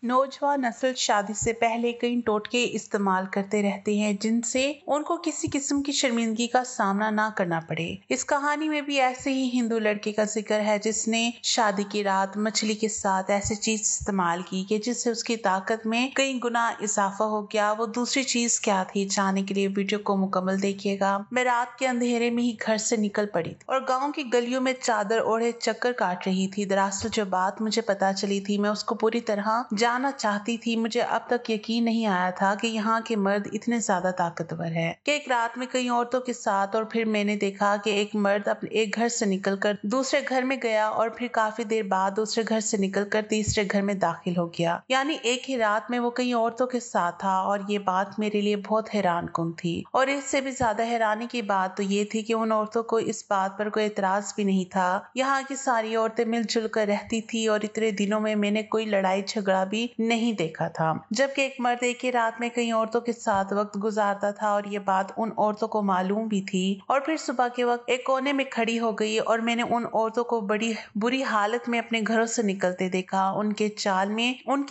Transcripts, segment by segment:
नौजवान नस्ल शादी से पहले कई टोटके इस्तेमाल करते रहते हैं जिनसे उनको किसी किस्म की शर्मिंदगी का सामना ना करना पड़े। इस कहानी में भी ऐसे ही हिंदू लड़के का जिक्र है जिसने शादी की रात मछली के साथ ऐसी चीज इस्तेमाल की कि जिससे उसकी ताकत में कई गुना इजाफा हो गया। वो दूसरी चीज क्या थी, जानने के लिए वीडियो को मुकम्मल देखिएगा। मैं रात के अंधेरे में ही घर से निकल पड़ी थी और गाँव की गलियों में चादर ओढ़े चक्कर काट रही थी। दरअसल जो बात मुझे पता चली थी मैं उसको पूरी तरह जानना चाहती थी। मुझे अब तक यकीन नहीं आया था कि यहाँ के मर्द इतने ज्यादा ताकतवर है कि एक रात में कई औरतों के साथ। और फिर मैंने देखा कि एक मर्द अपने एक घर से निकलकर दूसरे घर में गया और फिर काफी देर बाद दूसरे घर से निकलकर तीसरे घर में दाखिल हो गया। यानी एक ही रात में वो कई औरतों के साथ था। और ये बात मेरे लिए बहुत हैरान कुन थी। और इससे भी ज्यादा हैरानी की बात तो ये थी कि उन औरतों को इस बात पर कोई एतराज भी नहीं था। यहाँ की सारी औरतें मिलजुल कर रहती थी और इतने दिनों में मैंने कोई लड़ाई झगड़ा भी नहीं देखा था। जबकि एक मर्द एक ही रात में कई औरतों के साथ वक्त गुजारता था और ये बात उन औरतों को मालूम भी थी। और फिर सुबह के वक्त एक कोने में खड़ी हो गई और मैंने उन औरतों को बड़ी बुरी हालत में अपने घरों से निकलते देखा। उनकी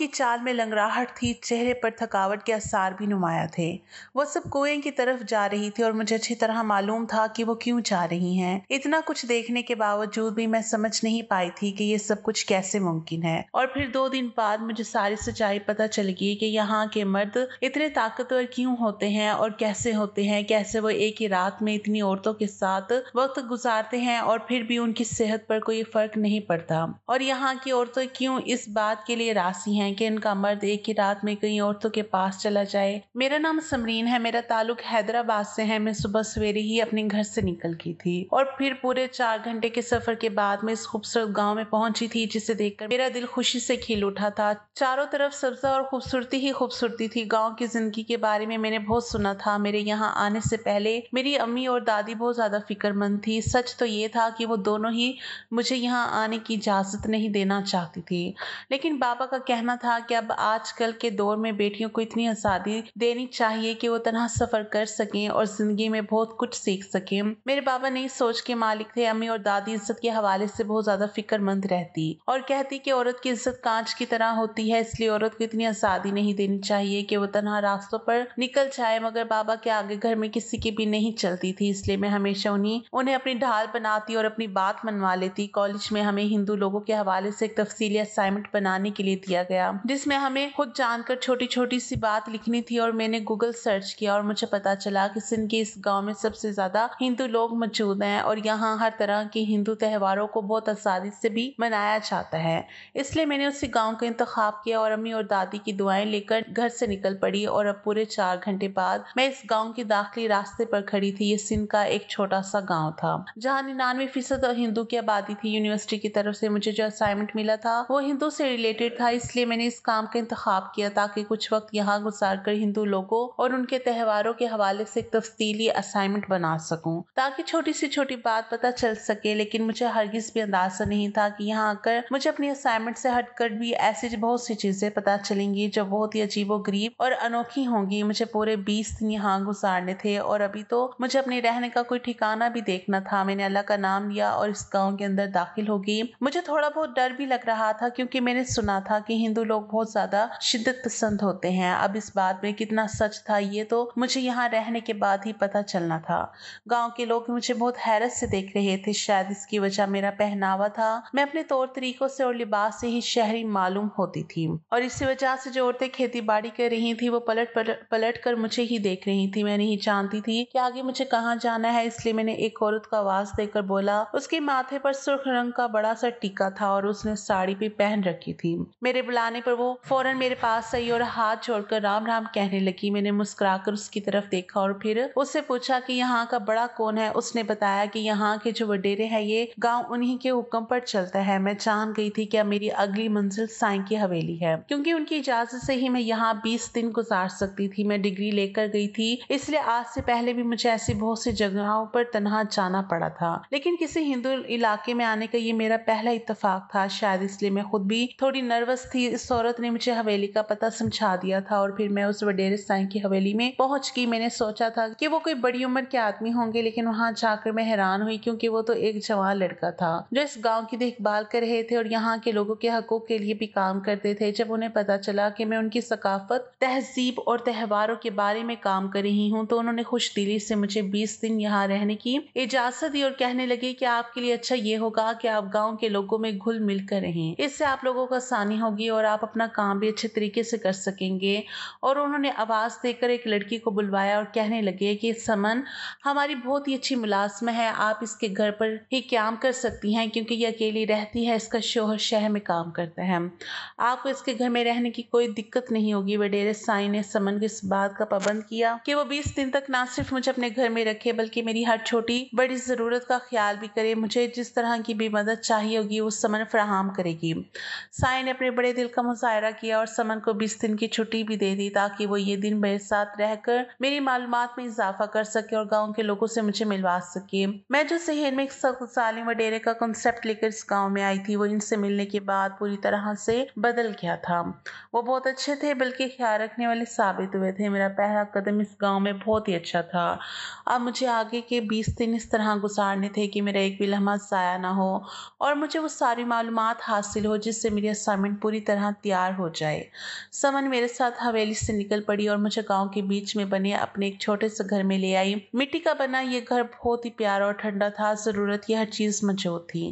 चाल में लंगड़ाहट थी, चेहरे पर थकावट के आसार भी नुमाया थे। वो सब कुएं की तरफ जा रही थी और मुझे अच्छी तरह मालूम था कि वो क्यों जा रही हैं। इतना कुछ देखने के बावजूद भी मैं समझ नहीं पाई थी कि ये सब कुछ कैसे मुमकिन है। और फिर 2 दिन बाद मुझे सारी सच्चाई पता चल गई कि यहाँ के मर्द इतने ताकतवर क्यों होते हैं और कैसे होते हैं, कैसे वो एक ही रात में इतनी औरतों के साथ वक्त गुजारते हैं और फिर भी उनकी सेहत पर कोई फर्क नहीं पड़ता। और यहाँ की औरतें क्यों इस बात के लिए राजी हैं कि इनका मर्द एक ही रात में कई औरतों के पास चला जाए। मेरा नाम समरीन है, मेरा ताल्लुक हैदराबाद से है। मैं सुबह सवेरे ही अपने घर से निकल गई थी और फिर पूरे 4 घंटे के सफर के बाद मैं इस खूबसूरत गाँव में पहुंची थी जिसे देखकर मेरा दिल खुशी से खिल उठा था। चारों तरफ सब्जा और खूबसूरती ही खूबसूरती थी। गांव की जिंदगी के बारे में मैंने बहुत सुना था। मेरे यहाँ आने से पहले मेरी अम्मी और दादी बहुत ज्यादा फिक्रमंद थी। सच तो ये था कि वो दोनों ही मुझे यहाँ आने की इजाजत नहीं देना चाहती थी, लेकिन बाबा का कहना था कि अब आजकल के दौर में बेटियों को इतनी आजादी देनी चाहिए कि वो तनहा सफर कर सकें और जिंदगी में बहुत कुछ सीख सकें। मेरे बाबा नई सोच के मालिक थे। अम्मी और दादी इज्जत के हवाले से बहुत ज्यादा फिक्रमंद रहती और कहती कि औरत की इज्जत कांच की तरह होती है, इसलिए औरत को इतनी आजादी नहीं देनी चाहिए कि वो तन्हा रास्तों पर निकल जाए। मगर बाबा के आगे घर में किसी की भी नहीं चलती थी, इसलिए मैं हमेशा उन्हें अपनी ढाल बनाती और अपनी बात मनवा लेती। कॉलेज में हमें हिंदू लोगों के हवाले से एक तफसीली असाइनमेंट बनाने के लिए दिया गया जिसमें हमें खुद जानकर छोटी छोटी सी बात लिखनी थी। और मैंने गूगल सर्च किया और मुझे पता चला कि सिंध के इस गाँव में सबसे ज्यादा हिंदू लोग मौजूद हैं और यहाँ हर तरह के हिंदू त्योहारों को बहुत आसानी से भी मनाया जाता है। इसलिए मैंने उसी गांव का इंतखाब किया और अम्मी और दादी की दुआएं लेकर घर से निकल पड़ी। और अब पूरे 4 घंटे बाद मैं इस गांव के दाखिली रास्ते पर खड़ी थी। ये सिंध का एक छोटा सा गांव था जहां 99% हिंदू की आबादी थी। यूनिवर्सिटी की तरफ से मुझे जो असाइनमेंट मिला था वो हिंदू से रिलेटेड था, इसलिए मैंने इस काम का इंतखाब किया ताकि कुछ वक्त यहाँ गुजार कर हिंदू लोगों और उनके त्योहारों के हवाले से एक तफसीली असाइनमेंट बना सकूं ताकि छोटी से छोटी बात पता चल सके। लेकिन मुझे हरगिज भी अंदाजा नहीं था कि यहाँ आकर मुझे अपनी असाइनमेंट से हटकर भी ऐसी बहुत सी चीजें पता चलेंगी जो बहुत ही अजीबोगरीब और अनोखी होंगी। मुझे पूरे 20 दिन यहाँ गुजारने थे और अभी तो मुझे अपने रहने का कोई ठिकाना भी देखना था। मैंने अल्लाह का नाम लिया और इस गांव के अंदर दाखिल हो गई। मुझे थोड़ा बहुत डर भी लग रहा था क्योंकि मैंने सुना था कि हिंदू लोग बहुत ज्यादा शिद्दत पसंद होते हैं। अब इस बात में कितना सच था ये तो मुझे यहाँ रहने के बाद ही पता चलना था। गाँव के लोग मुझे बहुत हैरत से देख रहे थे, शायद इसकी वजह मेरा पहनावा था। मैं अपने तौर तरीकों से और लिबास से ही शहरी मालूम होती थी और इसी वजह से जो औरतें खेती बाड़ी कर रही थी वो पलट कर मुझे ही देख रही थी। मैं नहीं जानती थी कि आगे मुझे कहाँ जाना है, इसलिए मैंने एक औरत को आवाज देकर बोला। उसके माथे पर सुर्ख रंग का बड़ा सा टीका था और उसने साड़ी भी पहन रखी थी। मेरे बुलाने पर वो फौरन मेरे पास आई और हाथ जोड़कर राम राम कहने लगी। मैंने मुस्कुराकर उसकी तरफ देखा और फिर उससे पूछा कि यहाँ का बड़ा कौन है। उसने बताया कि यहाँ के जो वडेरे है ये गाँव उन्हीं के हुक्म पर चलता है। मैं जान गई थी कि मेरी अगली मंजिल साईं की हवेली है क्योंकि उनकी इजाजत से ही मैं यहाँ 20 दिन गुजार सकती थी। मैं डिग्री लेकर गई थी, इसलिए आज से पहले भी मुझे ऐसी बहुत सी जगहों पर तनहा जाना पड़ा था, लेकिन किसी हिंदू इलाके में आने का ये मेरा पहला इत्तेफाक था। शायद इसलिए मैं खुद भी थोड़ी नर्वस थी। इस औरत ने मुझे हवेली का पता समझा दिया था और फिर मैं उस वडेरे साईं की हवेली में पहुंच गई। मैंने सोचा था कि वो कोई बड़ी उम्र के आदमी होंगे, लेकिन वहां जाकर मैं हैरान हुई क्योंकि वो तो एक जवान लड़का था जो इस गांव की देखभाल कर रहे थे और यहाँ के लोगों के हकों के लिए भी काम करते थे। थे जब उन्हें पता चला कि मैं उनकी सकाफत, तहजीब और त्योहारों के बारे में काम कर रही हूँ, तो उन्होंने खुशदिली से मुझे 20 दिन यहाँ रहने की इजाजत दी और कहने लगे कि आपके लिए अच्छा ये होगा कि आप गाँव के लोगों में घुल मिल कर रहें। इससे आप लोगों को आसानी होगी और आप अपना काम भी अच्छे तरीके से कर सकेंगे। और उन्होंने आवाज देकर एक लड़की को बुलवाया और कहने लगे कि समन हमारी बहुत ही अच्छी मुलाजमा है, आप इसके घर पर ही काम कर सकती हैं क्योंकि ये अकेली रहती है, इसका शोहर शहर में काम करता है, आपको इसके घर में रहने की कोई दिक्कत नहीं होगी। वडेरे साईं ने समन की इस बात का पाबंद किया कि वो 20 दिन तक ना सिर्फ मुझे अपने घर में रखे बल्कि मेरी हर छोटी बड़ी जरूरत का ख्याल भी करे। मुझे जिस तरह की भी मदद चाहिए होगी वो समन फराहम करेगी। साई ने अपने बड़े दिल का मुजाहरा किया और समन को 20 दिन की छुट्टी भी दे दी ताकि वो ये दिन मेरे साथ रहकर मेरी मालूमात में इजाफा कर सके और गाँव के लोगों से मुझे मिलवा सके। मैं जो शहर में सालिम वडेरे का कॉन्सेप्ट लेकर इस गाँव में आई थी वो इनसे मिलने के बाद पूरी तरह से बदल गया था। वो बहुत अच्छे थे बल्कि ख्याल रखने वाले साबित हुए थे। मेरा पहला कदम इस गांव में बहुत ही अच्छा था। अब मुझे आगे के 20 दिन इस तरह गुजारने थे कि मेरा एक भी लम्हा ज़ाया ना हो और मुझे वो सारी मालूमात हासिल हो जिससे मेरी असाइनमेंट पूरी तरह तैयार हो जाए। समन मेरे साथ हवेली से निकल पड़ी और मुझे गाँव के बीच में बने अपने एक छोटे से घर में ले आई। मिट्टी का बना ये घर बहुत ही प्यारा और ठंडा था, ज़रूरत की हर चीज़ मौजूद थी।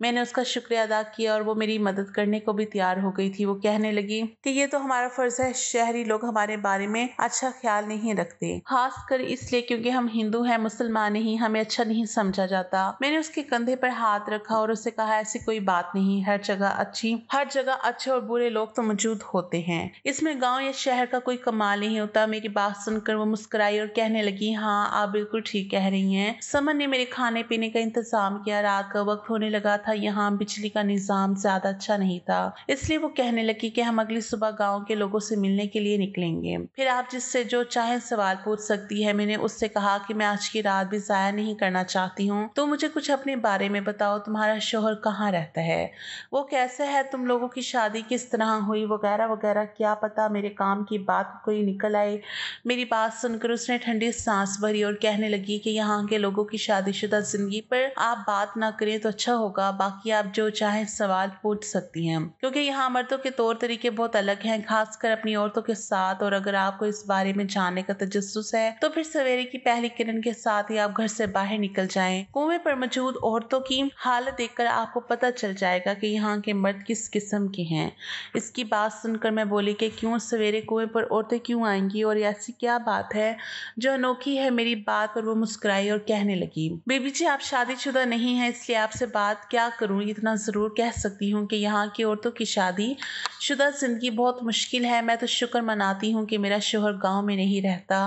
मैंने उसका शुक्रिया अदा किया और वो मेरी मदद करने को भी तैयार हो गई थी। वो कहने लगी कि ये तो हमारा फर्ज है, शहरी लोग हमारे बारे में अच्छा ख्याल नहीं रखते, खासकर इसलिए क्योंकि हम हिंदू हैं, मुसलमान नहीं, हमें अच्छा नहीं समझा जाता। मैंने उसके कंधे पर हाथ रखा और उससे कहा ऐसी कोई बात नहीं, हर जगह अच्छे और बुरे लोग तो मौजूद होते हैं, इसमें गांव या शहर का कोई कमाल नहीं होता। मेरी बात सुनकर वो मुस्कुराई और कहने लगी हाँ आप बिल्कुल ठीक कह रही हैं। समन ने मेरे खाने पीने का इंतजाम किया। रात का वक्त होने लगा था, यहाँ बिजली का निजाम ज्यादा अच्छा नहीं था, इसलिए वो कहने लगी कि हम अगली सुबह गांव के लोगों से मिलने के लिए निकलेंगे, फिर आप जिससे जो चाहे सवाल पूछ सकती है। मैंने उससे कहा कि मैं आज की रात भी जाया नहीं करना चाहती हूँ, तो मुझे कुछ अपने बारे में बताओ, तुम्हारा शोहर कहाँ रहता है, वो कैसे है, तुम लोगों की शादी किस तरह हुई, वगैरह वगैरह। क्या पता मेरे काम की बात कोई निकल आए। मेरी बात सुनकर उसने ठंडी सांस भरी और कहने लगी कि यहाँ के लोगों की शादीशुदा जिंदगी पर आप बात ना करें तो अच्छा होगा, बाकी आप जो चाहे सवाल पूछ सकती हैं, क्योंकि यहाँ मर्दों के तौर तरीके बहुत अलग हैं, खासकर अपनी औरतों के साथ। और अगर आपको इस बारे में जानने का तजस्सुस है तो फिर सवेरे की पहली किरण के साथ ही आप घर से बाहर निकल जाएं। कुएं पर मौजूद औरतों की हालत देखकर आपको पता चल जाएगा कि यहाँ के मर्द किस किस्म के हैं। इसकी बात सुनकर मैं बोली कि क्यों सवेरे कुएं पर औरतें क्यों आएंगी और ऐसी क्या बात है जो अनोखी है। मेरी बात पर वो मुस्कुराई और कहने लगी बेबी जी आप शादीशुदा नहीं है, इसलिए आपसे बात क्या करूं, इतना जरूर कह सकती हूँ कि यहाँ की औरतों की शादी शुदा जिंदगी बहुत मुश्किल है। मैं तो शुक्र मनाती हूँ कि मेरा शोहर गांव में नहीं रहता,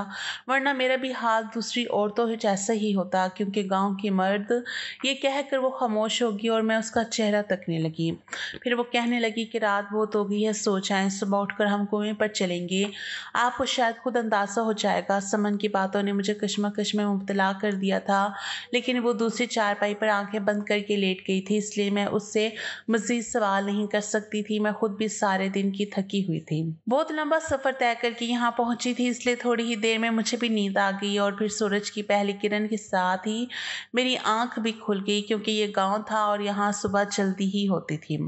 वरना मेरा भी हाल दूसरी औरतों जैसा ही होता, क्योंकि गांव के मर्द ये कहकर वो खामोश होगी और मैं उसका चेहरा तकने लगी। फिर वो कहने लगी कि रात बहुत हो गई है, सो जाएं, सुबह उठकर हम कुएं पर चलेंगे, आपको शायद खुद अंदाजा हो जाएगा। समन की बातों ने मुझे कश्मकश में मुब्तला कर दिया था, लेकिन वो दूसरी चारपाई पर आंखें बंद करके लेट गई थी, इसलिए मैं उससे मजीद सवाल नहीं कर सकती थी। मैं खुद भी सारे दिन की थकी हुई थी, बहुत लंबा सफर तय करके यहाँ पहुंची थी, इसलिए थोड़ी ही देर में मुझे भी नींद आ गई और फिर सूरज की पहली किरण के साथ ही मेरी आंख भी खुल गई, क्योंकि ये गांव था और यहाँ सुबह जल्दी ही होती थी।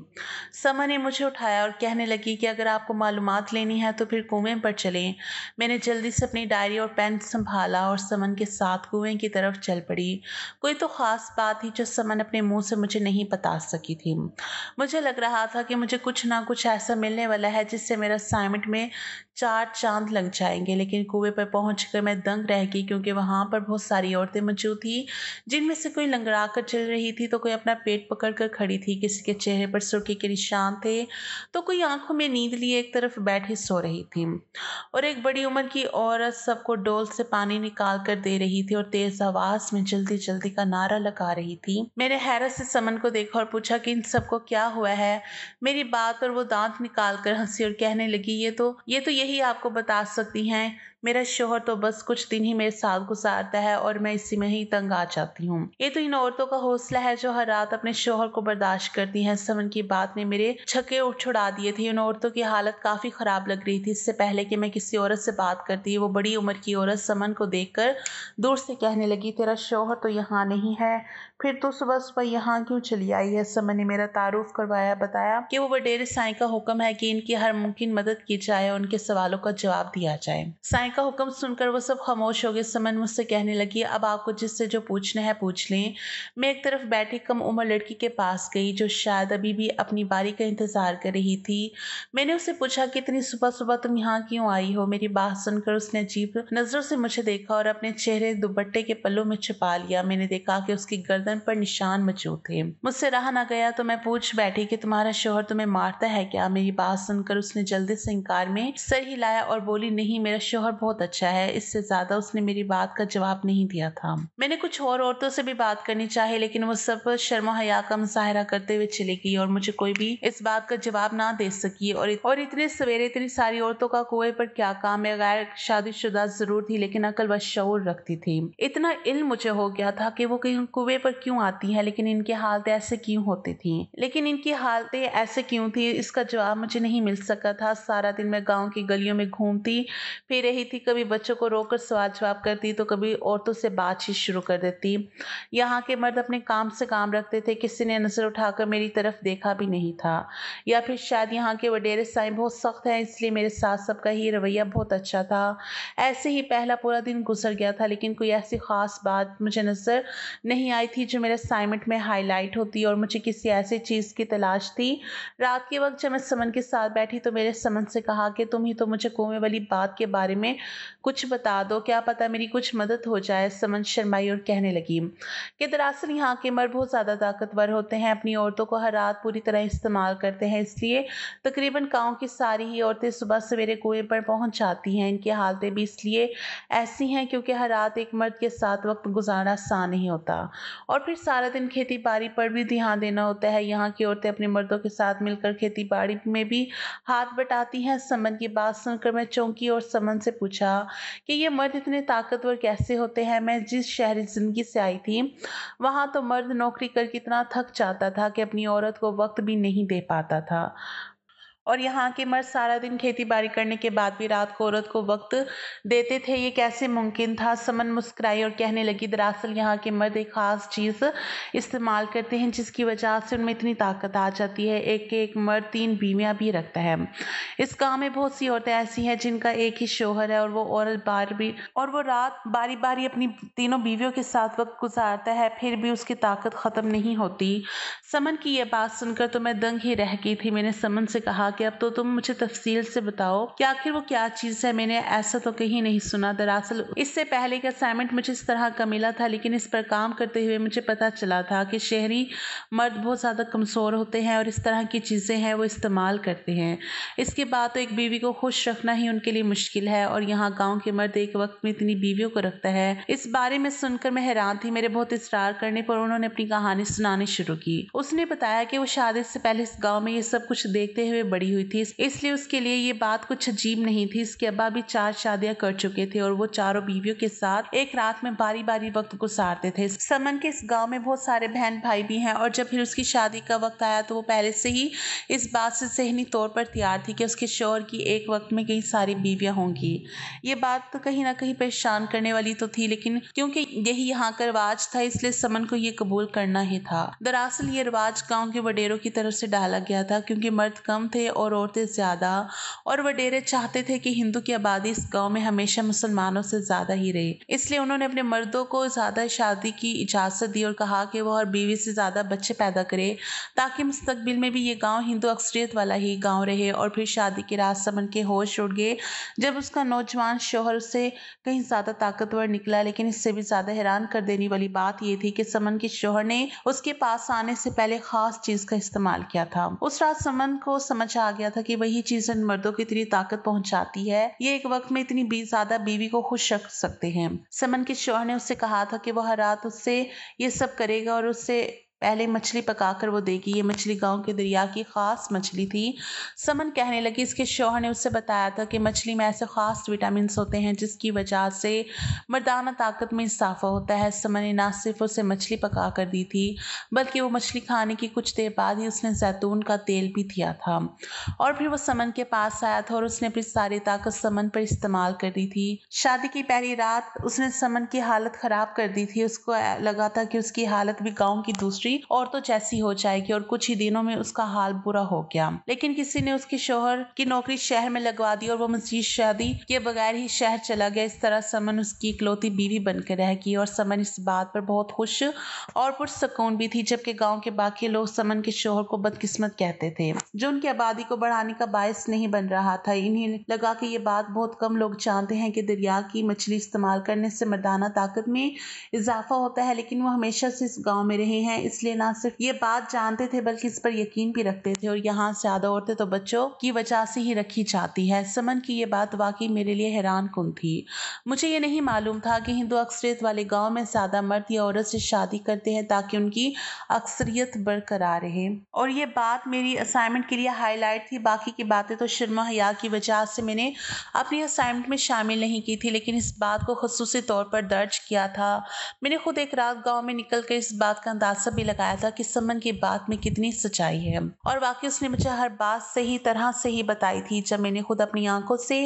समन ने मुझे उठाया और कहने लगी कि अगर आपको मालूमात लेनी है तो फिर कुएं पर चलें। मैंने जल्दी से अपनी डायरी और पेन संभाला और समन के साथ कुएं की तरफ चल पड़ी। कोई तो खास बात थी जो समन अपने मुंह से मुझे नहीं बता सकी थी। मुझे लग रहा था कि मुझे कुछ ना कुछ ऐसा मिलने वाला है जिससे मेरा असाइनमेंट में 4 चांद लग जाएंगे, लेकिन कुएं पर पहुंचकर मैं दंग रह गई, क्योंकि वहां पर बहुत सारी औरतें मौजूद थी, जिनमें से कोई लंगड़ा कर चल रही थी तो कोई अपना पेट पकड़ कर खड़ी थी, किसी के चेहरे पर सुर्खी के निशान थे तो कोई आंखों में नींद लिए एक तरफ बैठी सो रही थी, और एक बड़ी उम्र की औरत सबको डोल से पानी निकाल कर दे रही थी और तेज आवाज में जल्दी जल्दी का नारा लगा रही थी। मैंने हैरत से समन को देखा और पूछा कि इन सबको क्या हुआ है। मेरी बात पर वो दांत निकाल कर हंसी और कहने लगी ये तो यही आपको बता सकती हैं मेरा शोहर तो बस कुछ दिन ही मेरे साथ गुजारता है और मैं इसी में ही तंग आ जाती हूँ। ये तो इन औरतों का हौसला है जो हर रात अपने शोहर को बर्दाश्त करती हैं। समन की बात ने मेरे छक्के छुड़ा दिए थे। उन औरतों की हालत काफी खराब लग रही थी। इससे पहले कि मैं किसी औरत से बात करती, वो बड़ी उम्र की औरत समन को देखकर दूर से कहने लगी, तेरा शोहर तो यहाँ नहीं है, फिर तो सुबह सुबह यहाँ क्यों चली आई है? समन ने मेरा तारुफ करवाया, बताया कि वो वडेरे साईं का हुक्म है कि इनकी हर मुमकिन मदद की जाए और उनके सवालों का जवाब दिया जाए। साईं का हुक्म सुनकर वो सब खामोश हो गए। समन मुझसे कहने लगी, अब आपको जिससे जो पूछना है पूछ लें। मैं एक तरफ बैठी कम उम्र लड़की के पास गई जो शायद अभी भी अपनी बारी का इंतजार कर रही थी। मैंने उससे पूछा कि इतनी सुबह सुबह तुम यहाँ क्यों आई हो? मेरी बात सुनकर उसने अजीब नजरों से मुझे देखा और अपने चेहरे दुपट्टे के पल्लों में छिपा लिया। मैंने देखा कि उसकी गर्दन पर निशान मौजूद थे। मुझसे रहा न गया तो मैं पूछ बैठी कि तुम्हारा शोहर तुम्हें मारता है क्या? मेरी बात सुनकर उसने जल्दी से इंकार में सर हिलाया और बोली, नहीं, मेरा शोहर बहुत अच्छा है। इससे ज्यादा उसने मेरी बात का जवाब नहीं दिया था। मैंने कुछ और औरतों से भी बात करनी चाही, लेकिन वो सब शर्म हया का मुजाहरा करते हुए चली गई और मुझे कोई भी इस बात का जवाब ना दे सकी। और इतने सवेरे इतनी सारी औरतों का कुएं पर क्या काम? मैं गैर शादीशुदा जरूर थी, लेकिन अकल व शऊर रखती थी। इतना इल्म मुझे हो गया था कि वो कहीं कुएं पर क्यों आती हैं, लेकिन इनकी हालतें ऐसे क्यों होती थी? इसका जवाब मुझे नहीं मिल सका था। सारा दिन मैं गांव की गलियों में घूमती फिर रही थी। कभी बच्चों को रोककर सवाल जवाब करती तो कभी औरतों से बातचीत शुरू कर देती। यहाँ के मर्द अपने काम से काम रखते थे, किसी ने नजर उठाकर मेरी तरफ देखा भी नहीं था। या फिर शायद यहाँ के वडेरे साईं बहुत सख्त है, इसलिए मेरे साथ सबका ही रवैया बहुत अच्छा था। ऐसे ही पहला पूरा दिन गुजर गया था, लेकिन कोई ऐसी खास बात मुझे नजर नहीं आई थी जो मेरे असाइनमेंट में हाईलाइट होती और मुझे किसी ऐसी चीज की तलाश थी। रात के वक्त जब मैं समन के साथ बैठी तो मेरे समन से कहा कि तुम ही तो मुझे कुएं वाली बात के बारे में कुछ बता दो, क्या पता मेरी कुछ मदद हो जाए। समन शर्माई और कहने लगी कि दरअसल यहाँ के मर्द बहुत ज्यादा ताकतवर होते हैं, अपनी औरतों को हर रात पूरी तरह इस्तेमाल करते हैं, इसलिए तकरीबन गांव की सारी ही औरतें सुबह सवेरे कुएं पर पहुंच जाती हैं। इनकी हालतें भी इसलिए ऐसी हैं क्योंकि हर रात एक मर्द के साथ वक्त गुजारना आसान नहीं होता और फिर सारा दिन खेती बाड़ी पर भी ध्यान देना होता है। यहाँ की औरतें अपने मर्दों के साथ मिलकर खेती बाड़ी में भी हाथ बटाती हैं। समन की बात सुनकर मैं चौंकी और समन से पूछा कि ये मर्द इतने ताकतवर कैसे होते हैं? मैं जिस शहरी जिंदगी से आई थी वहां तो मर्द नौकरी करके इतना थक जाता था कि अपनी औरत को वक्त भी नहीं दे पाता था, और यहाँ के मर्द सारा दिन खेती बाड़ी करने के बाद भी रात को औरत को वक्त देते थे। ये कैसे मुमकिन था? समन मुस्कुराई और कहने लगी, दरअसल यहाँ के मर्द एक खास चीज इस्तेमाल करते हैं जिसकी वजह से उनमें इतनी ताकत आ जाती है। एक एक मर्द 3 बीवियां भी रखता है। इस गांव में बहुत सी औरतें ऐसी हैं जिनका एक ही शोहर है और वो रात बारी बारी अपनी तीनों बीवियों के साथ वक्त गुजारता है, फिर भी उसकी ताकत खत्म नहीं होती। समन की यह बात सुनकर तो मैं दंग ही रह गई थी। मैंने समन से कहा कि अब तो तुम मुझे तफसील से बताओ कि आखिर वो क्या चीज है, मैंने ऐसा तो कहीं नहीं सुना। दरअसल इससे पहले का असाइनमेंट मुझे इस तरह का मिला था, लेकिन इस पर काम करते हुए मुझे पता चला था कि शहरी मर्द बहुत ज्यादा कमजोर होते हैं और इस तरह की चीजें हैं वो इस्तेमाल करते हैं। इसके बाद तो एक बीवी को खुश रखना ही उनके लिए मुश्किल है, और यहाँ गाँव के मर्द एक वक्त में इतनी बीवियों को रखता है। इस बारे में सुनकर मैं हैरान थी। मेरे बहुत इसरार करने पर उन्होंने अपनी कहानी सुनानी शुरू की। उसने बताया कि वो शादी से पहले इस गांव में ये सब कुछ देखते हुए बड़ी हुई थी, इसलिए उसके लिए ये बात कुछ अजीब नहीं थी। इसके अब्बा भी 4 शादियां कर चुके थे और वो चारों बीवियों के साथ एक रात में बारी बारी वक्त गुजारते थे। समन के इस गांव में बहुत सारे बहन भाई भी हैं और जब फिर उसकी शादी का वक्त आया तो वो पहले से ही इस बात से सहनी तौर पर तैयार थी कि उसके शौहर की एक वक्त में कई सारी बीवियां होंगी। ये बात तो कहीं ना कहीं परेशान करने वाली तो थी, लेकिन क्योंकि यही यहाँ का रिवाज था इसलिए समन को ये कबूल करना ही था। दरअसल ये रिवाज गांव के वडेरों की तरफ से डाला गया था क्योंकि मर्द कम थे और औरतें ज्यादा, और वडेरे चाहते थे कि हिंदू की आबादी इस गांव में हमेशा मुसलमानों से ज्यादा ही रहे। इसलिए उन्होंने अपने मर्दों को ज्यादा शादी की इजाजत दी और कहा कि वो हर बीवी से ज्यादा बच्चे पैदा करे ताकि मुस्तकबिल में भी ये गांव हिंदू अक्सरियत वाला ही गांव रहे। और फिर शादी के रात समन के होश उड़ गए जब उसका नौजवान शौहर उससे कहीं ज्यादा ताकतवर निकला। लेकिन इससे भी ज्यादा हैरान कर देने वाली बात यह थी कि समन के शौहर ने उसके पास आने से पहले खास चीज का इस्तेमाल किया था। उस रात समन को समझ आ गया था कि वही चीज इन मर्दों को इतनी ताकत पहुंचाती है, ये एक वक्त में इतनी ज्यादा बीवी को खुश रख सकते हैं। समन के शौहर ने उससे कहा था कि वह हर रात उससे ये सब करेगा और उससे पहले मछली पकाकर वो देगी। ये मछली गांव के दरिया की खास मछली थी। समन कहने लगी इसके शौहर ने उससे बताया था कि मछली में ऐसे खास विटामिन होते हैं जिसकी वजह से मर्दाना ताकत में इजाफा होता है। समन ने ना सिर्फ उसे मछली पका कर दी थी बल्कि वो मछली खाने की कुछ देर बाद ही उसने जैतून का तेल भी दिया था और फिर वो समन के पास आया था और उसने अपनी सारी ताकत समन पर इस्तेमाल कर दी थी। शादी की पहली रात उसने समन की हालत खराब कर दी थी। उसको लगा था कि उसकी हालत भी गांव की दूसरी औरतों जैसी हो जाएगी और कुछ ही दिनों में उसका हाल बुरा हो गया। लेकिन किसी ने उसके शौहर की नौकरी शहर में लगवा दी और वो मजीद शादी के बगैर ही शहर चला गया। इस तरह समन उसकी इकलौती बीवी बनकर रह गई और समन इस बात पर बहुत खुश और पुरसकून भी थी, जबकि गांव के बाकी लोग समन के शौहर को बदकिस्मत कहते थे जो उनकी आबादी को बढ़ाने का बायस नहीं बन रहा था। इन्हें लगा कि ये बात बहुत कम लोग जानते हैं कि दरिया की मछली इस्तेमाल करने से मर्दाना ताकत में इजाफा होता है, लेकिन वो हमेशा से इस गांव में रहे हैं इसलिए ना सिर्फ ये बात जानते थे बल्कि इस पर यकीन भी रखते थे और यहाँ से ज्यादा औरतें तो बच्चों की वजह से ही रखी जाती है। समन की ये बात वाकई मेरे लिए हैरान कुन थी। मुझे ये नहीं मालूम था कि हिंदू अक्सरियत वाले गांव में ज्यादा मर्द या औरत से शादी करते हैं ताकि उनकी अक्सरियत बरकरार रहे और ये बात मेरी असाइनमेंट के लिए हाईलाइट थी। बाकी की बातें तो शर्मा हया की वजह से मैंने अपनी असाइनमेंट में शामिल नहीं की थी, लेकिन इस बात को खुसूसी तौर पर दर्ज किया था। मैंने खुद एक रात गांव में निकलकर इस बात का अंदाजा भी लगाया था कि समन की बात में कितनी सच्चाई है और वाकई उसने मुझे हर बात सही तरह से ही बताई थी। जब मैंने खुद अपनी आंखों से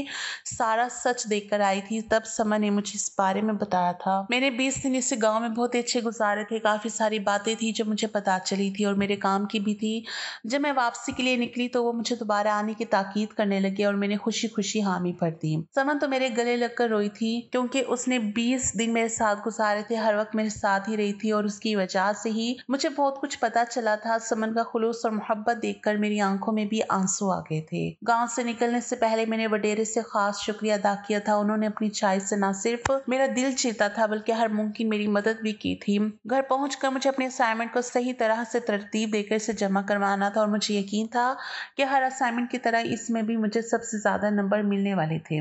सारा सच देखकर आई थी तब समन ने मुझे इस बारे में बताया था। मैंने 20 दिन इस गांव में बहुत अच्छे गुजारे थे। काफी सारी बातें थी जो मुझे पता चली थी और मेरे काम की भी थी। जब मैं वापसी के लिए निकली तो वो मुझे दोबारा आने की ताकीद करने लगे और मैंने खुशी खुशी हामी भर दी। समन तो मेरे गले लगकर रोई थी क्योंकि उसने 20 दिन मेरे साथ गुजारे थे, हर वक्त मेरे साथ ही रही थी और उसकी वजह से ही मुझे बहुत कुछ पता चला था। समन का खुलूस और मोहब्बत देखकर मेरी आंखों में भी आंसू आ गए थे। गांव से निकलने से पहले मैंने वडेरे से खास शुक्रिया अदा किया था। उन्होंने अपनी चाय से न सिर्फ मेरा दिल जीता था बल्कि हर मुमकिन मेरी मदद भी की थी। घर पहुंचकर मुझे अपने असाइनमेंट को सही तरह से तरतीब देकर इसे जमा करवाना था और मुझे यकीन था कि हर असाइनमेंट की तरह इसमें भी मुझे सबसे ज्यादा नंबर मिलने वाले थे।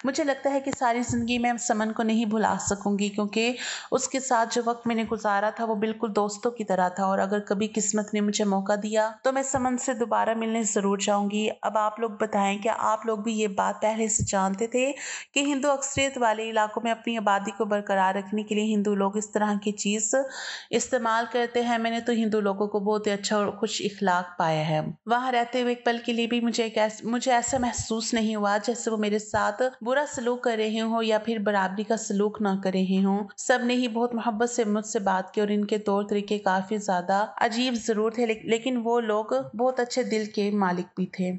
मुझे लगता है कि सारी जिंदगी मैं समन को नहीं भुला सकूंगी क्योंकि उसके साथ जो वक्त मैंने गुजारा था वो बिल्कुल दोस्तों की तरह था और अगर कभी किस्मत ने मुझे मौका दिया तो मैं समन से दोबारा मिलने जरूर जाऊंगी। अब आप लोग बताएं, क्या आप लोग भी ये बात पहले से जानते थे कि हिंदू अक्सरियत वाले इलाकों में अपनी आबादी को बरकरार रखने के लिए हिंदू लोग इस तरह की चीज इस्तेमाल करते हैं? मैंने तो हिंदू लोगों को बहुत ही अच्छा और खुश इखलाक पाया है। वहां रहते हुए एक पल के लिए भी मुझे ऐसा महसूस नहीं हुआ जैसे वो मेरे साथ बुरा सलूक कर रहे हो या फिर बराबरी का सलूक ना कर रहे हो। सब ने ही बहुत मोहब्बत से मुझसे बात की और इनके तौर तरीके काफी ज्यादा अजीब जरूर थे, लेकिन वो लोग बहुत अच्छे दिल के मालिक भी थे।